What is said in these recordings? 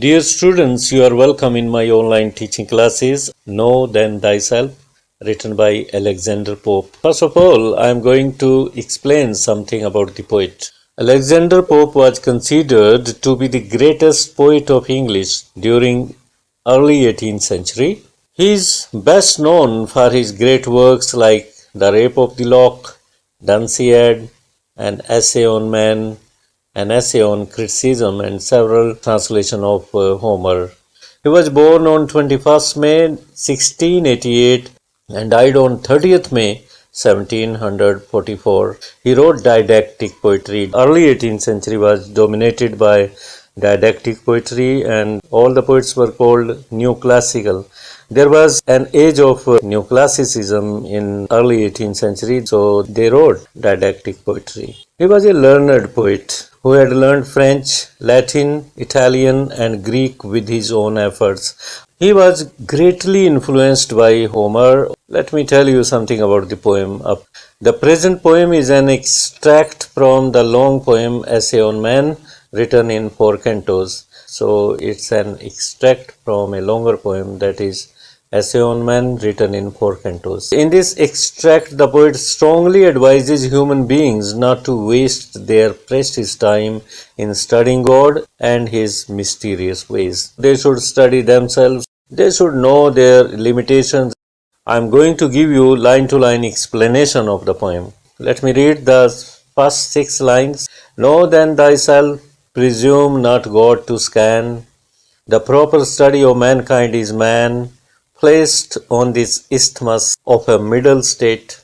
Dear students, you are welcome in my online teaching classes, Know Then Thyself, written by Alexander Pope. First of all, I am going to explain something about the poet. Alexander Pope was considered to be the greatest poet of English during early 18th century. He is best known for his great works like The Rape of the Lock, Dunciad, An Essay on Man, An Essay on Criticism, and several translations of Homer. He was born on 21st May 1688 and died on 30th May 1744. He wrote didactic poetry. Early 18th century was dominated by didactic poetry and all the poets were called New Classical. There was an age of New Classicism in early 18th century, so they wrote didactic poetry. He was a learned poet who had learned French, Latin, Italian, and Greek with his own efforts. He was greatly influenced by Homer. Let me tell you something about the poem. The present poem is an extract from the long poem Essay on Man, written in 4 cantos. So it's an extract from a longer poem, that is Essay on Man, written in 4 cantos. In this extract, the poet strongly advises human beings not to waste their precious time in studying God and His mysterious ways. They should study themselves. They should know their limitations. I am going to give you line-to-line explanation of the poem. Let me read the first 6 lines. Know then thyself, presume not God to scan. The proper study of mankind is man, placed on this isthmus of a middle state,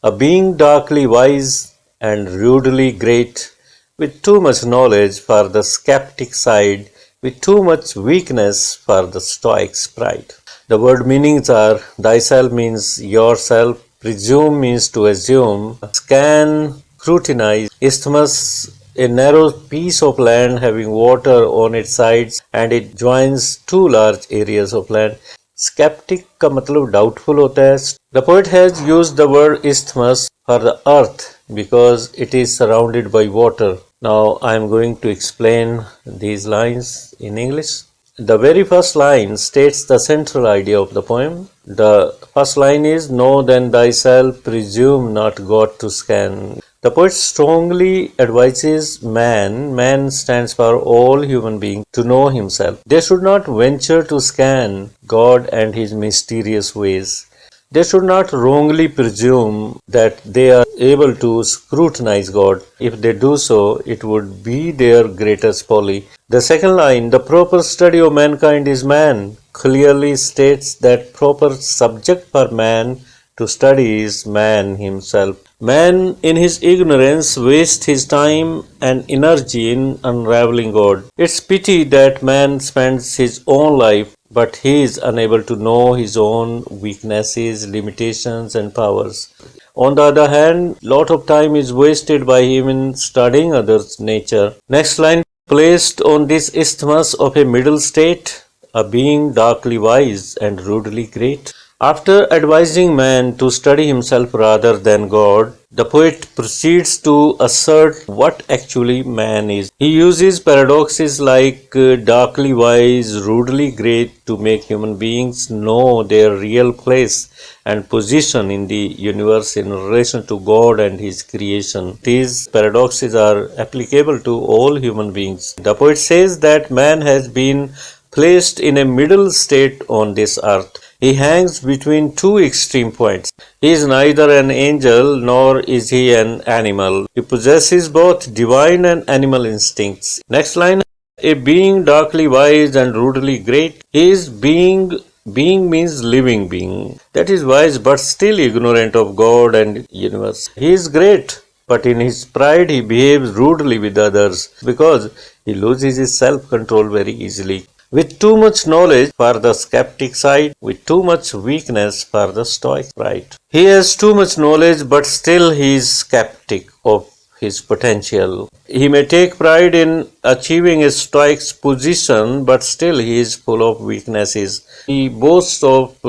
a being darkly wise and rudely great, with too much knowledge for the skeptic side, with too much weakness for the stoic's pride. The word meanings are: thyself means yourself, presume means to assume, scan, scrutinize, isthmus, a narrow piece of land having water on its sides and it joins 2 large areas of land. Skeptic का मतलब doubtful होता है. The poet has used the word isthmus for the earth because it is surrounded by water. Now I am going to explain these lines in English. The very first line states the central idea of the poem. The first line is: Know then thyself, presume not God to scan. The poet strongly advises man stands for all human beings, to know himself. They should not venture to scan God and His mysterious ways. They should not wrongly presume that they are able to scrutinize God. If they do so, it would be their greatest folly. The second line, the proper study of mankind is man, clearly states that proper subject for man to study is man himself. Man, in his ignorance, wastes his time and energy in unraveling God. It's pity that man spends his own life, but he is unable to know his own weaknesses, limitations, and powers. On the other hand, lot of time is wasted by him in studying others' nature. Next line, placed on this isthmus of a middle state, a being darkly wise and rudely great. After advising man to study himself rather than God, the poet proceeds to assert what actually man is. He uses paradoxes like darkly wise, rudely great to make human beings know their real place and position in the universe in relation to God and His creation. These paradoxes are applicable to all human beings. The poet says that man has been placed in a middle state on this earth. He hangs between 2 extreme points. He is neither an angel nor is he an animal. He possesses both divine and animal instincts. Next line, a being darkly wise and rudely great. He is being means living being. That is wise but still ignorant of God and universe. He is great, but in his pride he behaves rudely with others because he loses his self-control very easily. With too much knowledge for the skeptic side, with too much weakness for the stoic pride. He has too much knowledge, but still he is skeptic of his potential. He may take pride in achieving a stoic's position, but still he is full of weaknesses. He boasts of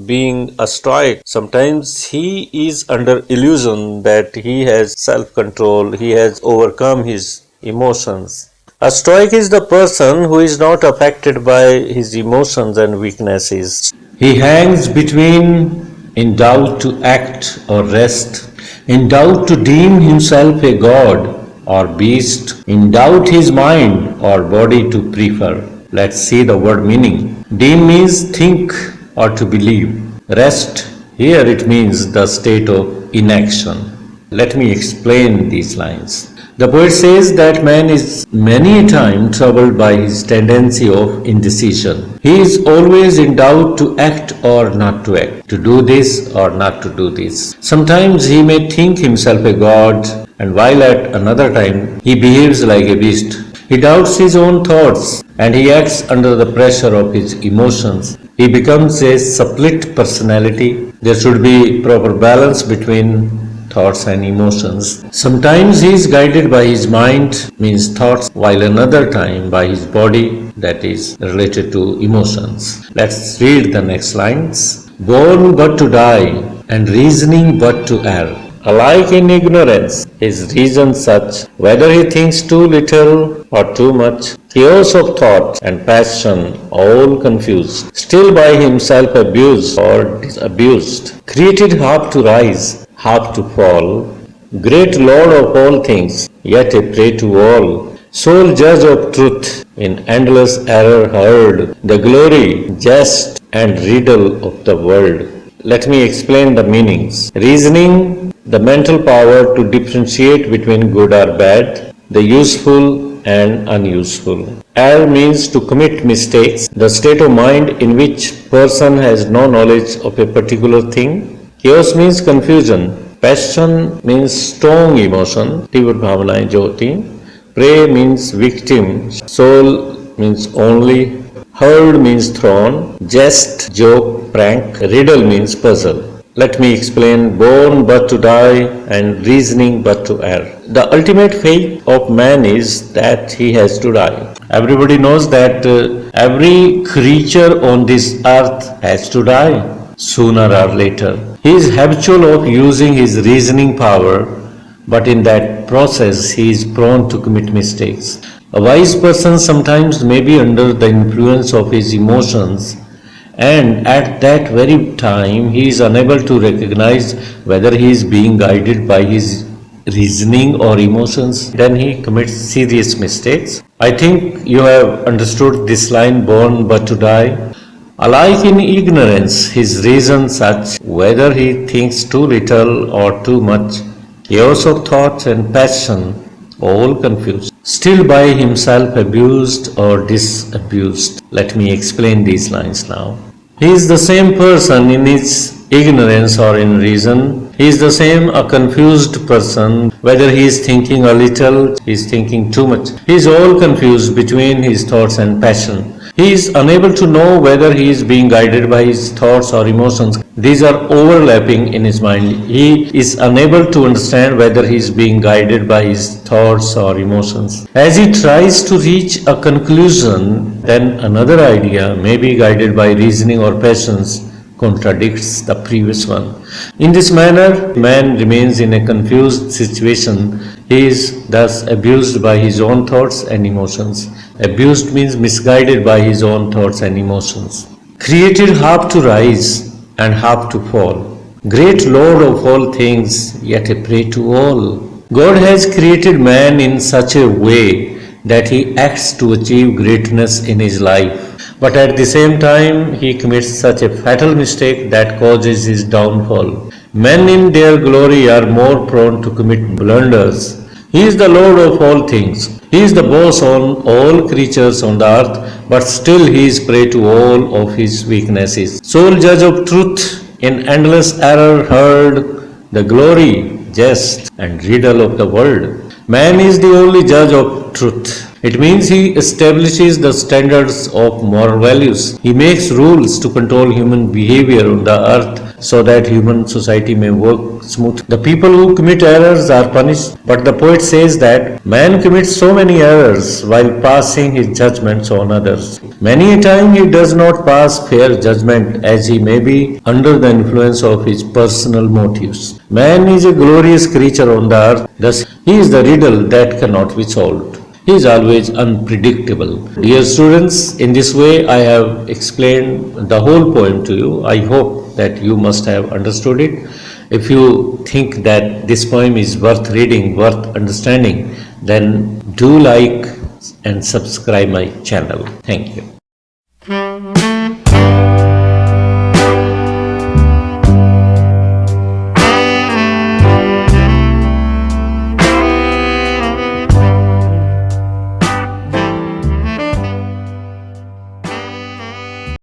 being a stoic. Sometimes he is under illusion that he has self-control, he has overcome his emotions. A stoic is the person who is not affected by his emotions and weaknesses. He hangs between in doubt to act or rest, in doubt to deem himself a god or beast, in doubt his mind or body to prefer. Let's see the word meaning. Deem means think or to believe. Rest, here it means the state of inaction. Let me explain these lines. The poet says that man is many a time troubled by his tendency of indecision. He is always in doubt to act or not to act, to do this or not to do this. Sometimes he may think himself a god, and while at another time he behaves like a beast. He doubts his own thoughts and he acts under the pressure of his emotions. He becomes a split personality. There should be proper balance between thoughts and emotions. Sometimes he is guided by his mind, means thoughts, while another time by his body, that is related to emotions. Let's read the next lines. Born but to die, and reasoning but to err. Alike in ignorance, his reason such, whether he thinks too little or too much, chaos of thought and passion, all confused, still by himself abused or disabused, created half to rise, half to fall, great Lord of all things, yet a prey to all, sole judge of truth, in endless error hurl'd, the glory, jest, and riddle of the world. Let me explain the meanings. Reasoning, the mental power to differentiate between good or bad, the useful and unuseful. Error means to commit mistakes, the state of mind in which person has no knowledge of a particular thing. Chaos means confusion. Passion means strong emotion, तीव्र भावनाएं जो होती हैं. Prey means victim. Soul means only. Hurl'd means thrown. Jest, joke, prank. Riddle means puzzle. Let me explain. Born but to die and reasoning but to err. The ultimate fate of man is that he has to die. Everybody knows that every creature on this earth has to die sooner or later. He is habitual of using his reasoning power, but in that process he is prone to commit mistakes. A wise person sometimes may be under the influence of his emotions, and at that very time he is unable to recognize whether he is being guided by his reasoning or emotions. Then he commits serious mistakes. I think you have understood this line, born but to die. Alike in ignorance, his reason such, whether he thinks too little or too much, chaos of thought and passion, all confused, still by himself abused or disabused. Let me explain these lines now. He is the same person in his ignorance or in reason. He is the same a confused person, whether he is thinking a little, he is thinking too much. He is all confused between his thoughts and passion. He is unable to know whether he is being guided by his thoughts or emotions. These are overlapping in his mind. He is unable to understand whether he is being guided by his thoughts or emotions. As he tries to reach a conclusion, then another idea, maybe guided by reasoning or passions, contradicts the previous one. In this manner, man remains in a confused situation. He is thus abused by his own thoughts and emotions. Abused means misguided by his own thoughts and emotions. Created half to rise and half to fall. Great Lord of all things, yet a prey to all. God has created man in such a way that he acts to achieve greatness in his life. But at the same time, he commits such a fatal mistake that causes his downfall. Men in their glory are more prone to commit blunders. He is the Lord of all things. He is the boss on all creatures on the earth, but still he is prey to all of his weaknesses. Sole judge of truth, in endless error hurl'd, the glory, jest, and riddle of the world. Man is the only judge of truth. It means he establishes the standards of moral values. He makes rules to control human behavior on the earth so that human society may work smoothly. The people who commit errors are punished, but the poet says that man commits so many errors while passing his judgments on others. Many a time he does not pass fair judgment, as he may be under the influence of his personal motives. Man is a glorious creature on the earth, thus he is the riddle that cannot be solved. He is always unpredictable. Dear students, in this way I have explained the whole poem to you. I hope that you must have understood it. If you think that this poem is worth reading, worth understanding, then do like and subscribe my channel. Thank you.